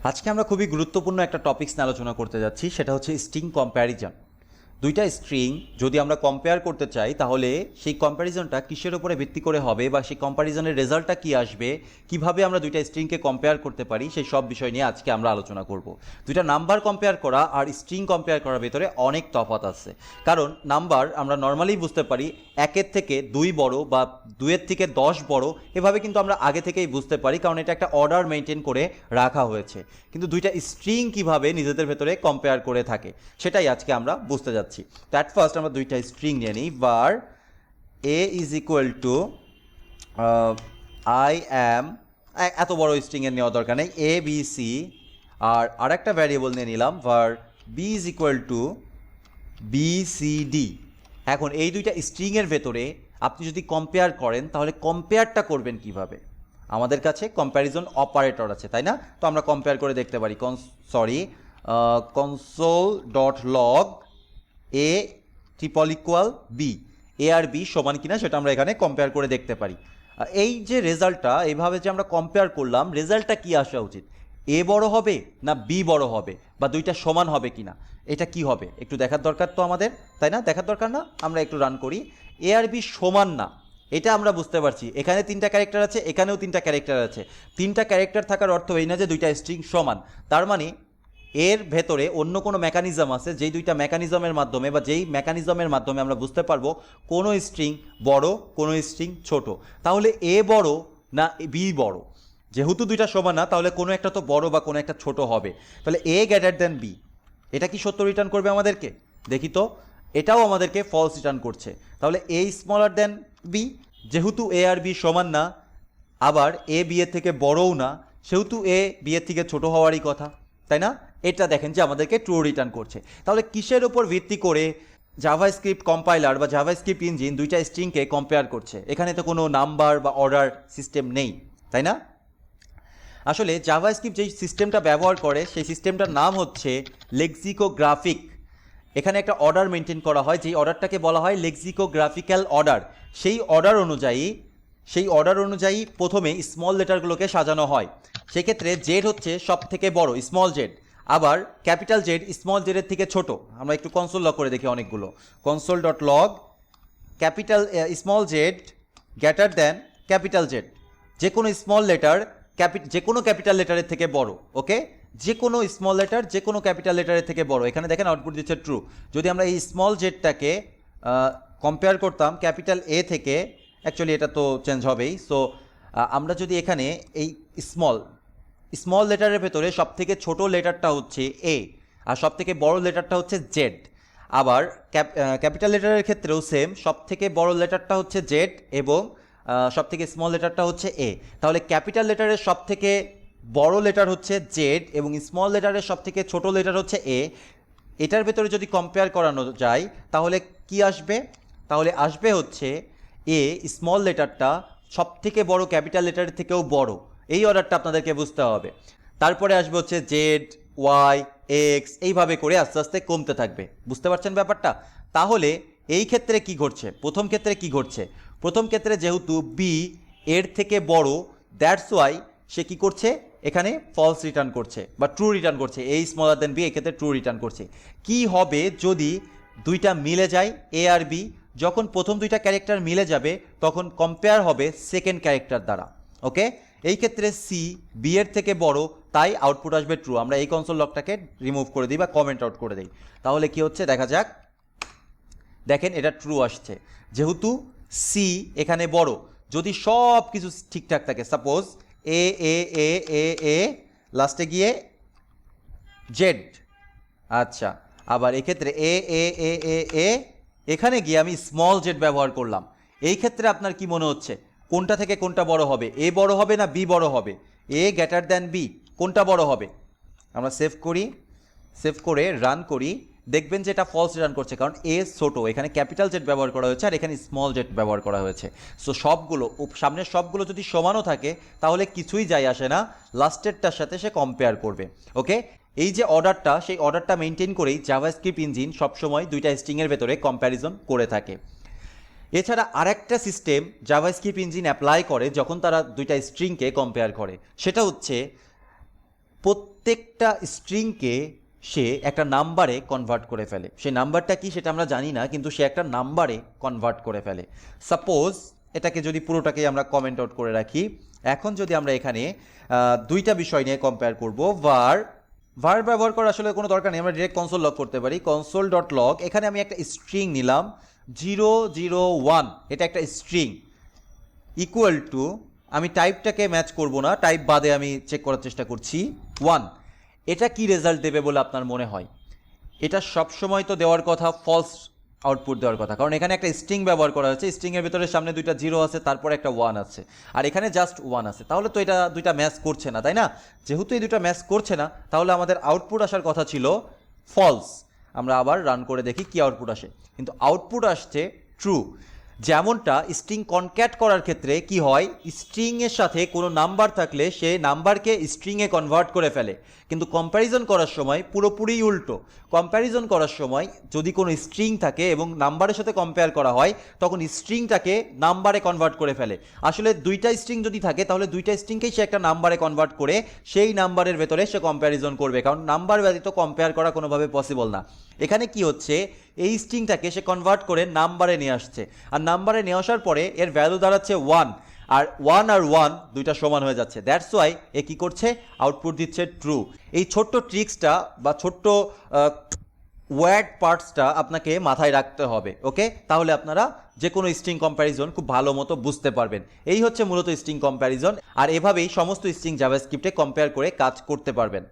আজকে আমরা খুবই গুরুত্বপূর্ণ একটা টপিকস নিয়ে আলোচনা করতে যাচ্ছি, সেটা হচ্ছে স্ট্রিং কম্প্যারিজন। দুইটা স্ট্রিং যদি আমরা কম্পেয়ার করতে চাই তাহলে সেই কম্প্যারিজনটা কিসের উপরে ভিত্তি করে হবে বা সেই কম্প্যারিজনের রেজাল্টটা কী আসবে, কিভাবে আমরা দুইটা স্ট্রিংকে কম্পেয়ার করতে পারি, সেই সব বিষয় নিয়ে আজকে আমরা আলোচনা করব। দুইটা নাম্বার কম্পেয়ার করা আর স্ট্রিং কম্পেয়ার করার ভিতরে অনেক তফাৎ আছে। কারণ নাম্বার আমরা নর্মালি বুঝতে পারি 1-এর থেকে 2 বড় বা 2-এর থেকে 10 বড়, এভাবে কিন্তু আমরা আগে থেকেই বুঝতে পারি, কারণ এটা একটা অর্ডার মেনটেন করে রাখা হয়েছে। কিন্তু দুইটা স্ট্রিং কিভাবে নিজেদের ভেতরে কম্পেয়ার করে থাকে সেটাই আজকে আমরা বুঝতে যাচ্ছি। অ্যাট ফার্স্ট আমরা দুইটা স্ট্রিং নিয়ে নিই। var a is equal two I am, এত বড় স্ট্রিংয়ের নেওয়া দরকার নেই, এ বি সি, আর আরেকটা ভ্যারিয়েবল নিয়ে নিলাম var b is equal to B C D. এখন এই দুইটা স্ট্রিংয়ের ভেতরে আপনি যদি কম্পেয়ার করেন তাহলে কম্পেয়ারটা করবেন কিভাবে? আমাদের কাছে কম্প্যারিজন অপারেটর আছে, তাই না? তো আমরা কম্পেয়ার করে দেখতে পারি console.log a triple equal B, A আর বি সমান কিনা সেটা আমরা এখানে কম্পেয়ার করে দেখতে পারি। এই যে রেজাল্টটা, এইভাবে যে আমরা কম্পেয়ার করলাম, রেজাল্টটা কি আসা উচিত? এ বড় হবে না বি বড় হবে, বা দুইটা সমান হবে কিনা, এটা কি হবে একটু দেখার দরকার তো আমাদের, তাই না? দেখার দরকার না? আমরা একটু রান করি। এ আর বি সমান না, এটা আমরা বুঝতে পারছি। এখানে 3টা ক্যারেক্টার আছে, এখানেও 3টা ক্যারেক্টার আছে। 3টা ক্যারেক্টার থাকার অর্থ এই না যে দুইটা স্ট্রিং সমান। তার মানে এর ভেতরে অন্য কোনো মেকানিজম আছে, যেই দুইটা মেকানিজমের মাধ্যমে বা যেই মেকানিজমের মাধ্যমে আমরা বুঝতে পারবো কোনো স্ট্রিং বড়, কোনো স্ট্রিং ছোট। তাহলে এ বড় না বি বড়? যেহেতু দুইটা সমান না, তাহলে কোনো একটা তো বড় বা কোনো একটা ছোট হবে। তাহলে এ গ্রেটার দেন বি, এটা কি সত্য রিটার্ন করবে আমাদেরকে? দেখি তো, এটাও আমাদেরকে ফলস রিটার্ন করছে। তাহলে এ স্মলার দেন বি, যেহেতু এ আর বি সমান না, আবার এ বি এর থেকে বড়ও না, সেহেতু এ বি এর থেকে ছোট হওয়ারই কথা, তাই না? এটা দেখেন যে আমাদেরকে ট্রু রিটার্ন করছে। তাহলে কিসের উপর ভিত্তি করে জাভাস্ক্রিপ্ট কম্পাইলার বা জাভাস্ক্রিপ্ট ইঞ্জিন দুইটা স্ট্রিংকে কম্পেয়ার করছে? এখানে তো কোনো নাম্বার বা অর্ডার সিস্টেম নেই, তাই না? আসলে জাভাস্ক্রিপ্ট যেই সিস্টেমটা ব্যবহার করে সেই সিস্টেমটার নাম হচ্ছে লেক্সিকোগ্রাফিক। এখানে একটা অর্ডার মেনটেন করা হয়, যেই অর্ডারটাকে বলা হয় লেক্সিকোগ্রাফিক্যাল অর্ডার। সেই অর্ডার অনুযায়ী প্রথমে স্মল লেটারগুলোকে সাজানো হয়। সেক্ষেত্রে জেড হচ্ছে সব থেকে বড়, স্মল জেড, আবার ক্যাপিটাল জেড স্মল জেডের থেকে ছোট। আমরা একটু কনসোল লগ করে দেখি অনেকগুলো। console.log capital small Z greater than capital Z, যে কোনো স্মল লেটার যে কোনো ক্যাপিটাল লেটারের থেকে বড়। ওকে, যে কোনো স্মল লেটার যে কোনো ক্যাপিটাল লেটারের থেকে বড়। এখানে দেখেন আউটপুট দিচ্ছে ট্রু। যদি আমরা এই স্মল জেডটাকে কম্পেয়ার করতাম ক্যাপিটাল এ থেকে, অ্যাকচুয়ালি এটা তো চেঞ্জ হবেই। সো আমরা যদি এখানে এই স্মল লেটারের ভেতরে সব থেকে ছোটো লেটারটা হচ্ছে এ, আর সব থেকে বড় লেটারটা হচ্ছে জেড। আবার ক্যাপিটাল লেটারের ক্ষেত্রেও সেম, সব থেকে বড় লেটারটা হচ্ছে জেড এবং সব থেকে স্মল লেটারটা হচ্ছে এ। তাহলে ক্যাপিটাল লেটারের সব থেকে বড় লেটার হচ্ছে জেড এবং স্মল লেটারের সব থেকে ছোট লেটার হচ্ছে এ। এটার ভেতরে যদি কম্পেয়ার করানো যায় তাহলে কি আসবে? তাহলে আসবে হচ্ছে এ স্মল লেটারটা সব থেকে বড় ক্যাপিটাল লেটারের থেকেও বড়। এই অর্ডারটা আপনাদেরকে বুঝতে হবে। তারপরে আসবে হচ্ছে জেড, ওয়াই, এক্স, এইভাবে করে আস্তে আস্তে কমতে থাকবে। বুঝতে পারছেন ব্যাপারটা? তাহলে এই ক্ষেত্রে কি ঘটছে? প্রথম ক্ষেত্রে যেহেতু বি এর থেকে বড়, দ্যাটস ওয়াই সে কি করছে, এখানে ফলস রিটার্ন করছে বা ট্রু রিটার্ন করছে। এ স্মলার দেন বি, এক্ষেত্রে ট্রু রিটার্ন করছে। কি হবে যদি দুইটা মিলে যায় এ আর বি? যখন প্রথম দুইটা ক্যারেক্টার মিলে যাবে তখন কম্পেয়ার হবে সেকেন্ড ক্যারেক্টার দ্বারা। ওকে, এই ক্ষেত্রে সি বি এর থেকে বড়, তাই আউটপুট আসবে ট্রু। আমরা এই কনসোল লগটাকে রিমুভ করে দিই বা কমেন্ট আউট করে দিই। তাহলে কি হচ্ছে দেখা যাক। দেখেন এটা ট্রু আসছে, যেহেতু সি এখানে বড়। যদি সব কিছু ঠিকঠাক থাকে, সাপোজ এ এ এ এ এ লাস্টে গিয়ে জেড, আচ্ছা, আবার এক্ষেত্রে এ এ এ এ এ এখানে গিয়ে আমি স্মল জেড ব্যবহার করলাম। এই ক্ষেত্রে আপনার কি মনে হচ্ছে কোনটা থেকে কোনটা বড় হবে? এ বড় হবে না বি বড় হবে? এ গ্রেটার দ্যান বি, কোনটা বড় হবে? আমরা সেভ করে রান করি, দেখবেন যে এটা ফলস রিটার্ন করছে, কারণ এ ছোট, এখানে ক্যাপিটাল জেড ব্যবহার করা হয়েছে আর এখানে স্মল জেড ব্যবহার করা হয়েছে। সো সামনের সবগুলো যদি সমানও থাকে তাহলে কিছুই যায় আসে না, লাস্টেরটার সাথে সে কম্পেয়ার করবে। ওকে, এই যে অর্ডারটা, সেই অর্ডারটা মেনটেন করেই জাভাস্ক্রিপ্ট ইঞ্জিন সবসময় দুইটা স্ট্রিংয়ের ভেতরে কম্প্যারিজন করে থাকে। এছাড়া আরেকটা সিস্টেম জাভাস্ক্রিপ্ট ইঞ্জিন অ্যাপ্লাই করে যখন তারা দুইটা স্ট্রিংকে কম্পেয়ার করে, সেটা হচ্ছে প্রত্যেকটা স্ট্রিংকে সে একটা নাম্বারে কনভার্ট করে ফেলে। সেই নাম্বারটা কি সেটা আমরা জানি না, কিন্তু সে একটা নাম্বারে কনভার্ট করে ফেলে। সাপোজ এটাকে যদি পুরোটাকে আমরা কমেন্ট আউট করে রাখি, এখন যদি আমরা এখানে দুইটা বিষয় নিয়ে কম্পেয়ার করব, ভার ব্যবহার করার আসলে কোনো দরকার নেই, আমরা ডিরেক্ট কনসোল লগ করতে পারি। কনসোল ডট লগ, এখানে আমি একটা স্ট্রিং নিলাম 001, এটা একটা স্ট্রিং, ইকুয়াল টু, আমি টাইপটাকে ম্যাচ করব না, টাইপ বাদে আমি চেক করার চেষ্টা করছি 1। এটা কি রেজাল্ট দেবে বলে আপনার মনে হয়? এটা সবসময় তো দেওয়ার কথা ফলস আউটপুট দেওয়ার কথা, কারণ এখানে একটা স্ট্রিং ব্যবহার করা হচ্ছে, স্ট্রিংয়ের ভিতরে সামনে দুইটা 0 আছে, তারপর একটা 1 আছে, আর এখানে জাস্ট 1 আছে। তাহলে তো এটা দুইটা ম্যাচ করছে না, তাই না? যেহেতু এই দুইটা ম্যাচ করছে না, তাহলে আমাদের আউটপুট আসার কথা ছিল ফলস। আমরা আবার রান করে দেখি কি আউটপুট আসে, কিন্তু আউটপুট আসছে ট্রু। যেমনটা স্ট্রিং কনক্যাট করার ক্ষেত্রে কি হয়, স্ট্রিংয়ের সাথে কোনো নাম্বার থাকলে সে নাম্বারকে স্ট্রিংয়ে কনভার্ট করে ফেলে, কিন্তু কম্প্যারিজন করার সময় পুরোপুরি উল্টো। কম্প্যারিজন করার সময় যদি কোনো স্ট্রিং থাকে এবং নাম্বারের সাথে কম্পেয়ার করা হয়, তখন স্ট্রিংটাকে নাম্বারে কনভার্ট করে ফেলে। আসলে দুইটা স্ট্রিং যদি থাকে, তাহলে দুইটা স্ট্রিংকেই সে একটা নাম্বারে কনভার্ট করে সেই নাম্বারের ভেতরে সে কম্প্যারিজন করবে, কারণ নাম্বার ব্যতীত কম্পেয়ার করা কোনোভাবে পসিবল না। এখানে কি হচ্ছে, এই স্ট্রিংটাকে সে কনভার্ট করে নাম্বারে নিয়ে আসছে, আর নাম্বারে নিয়ে আসার পরে এর ভ্যালু দাঁড়াচ্ছে 1, আর 1 আর 1 দুইটা সমান হয়ে যাচ্ছে। দ্যাটস ওয়াই এ কী করছে, আউটপুট দিচ্ছে ট্রু। এই ছোট্ট ট্রিক্সটা বা ছোট্ট ওয়ার্ড পার্টসটা আপনাকে মাথায় রাখতে হবে, ওকে? তাহলে আপনারা যে কোনো স্ট্রিং কম্প্যারিজন খুব ভালো মতো বুঝতে পারবেন। এই হচ্ছে মূলত স্ট্রিং কম্প্যারিজন, আর এভাবেই সমস্ত স্ট্রিং জাভাস্ক্রিপ্টে কম্পেয়ার করে কাজ করতে পারবেন।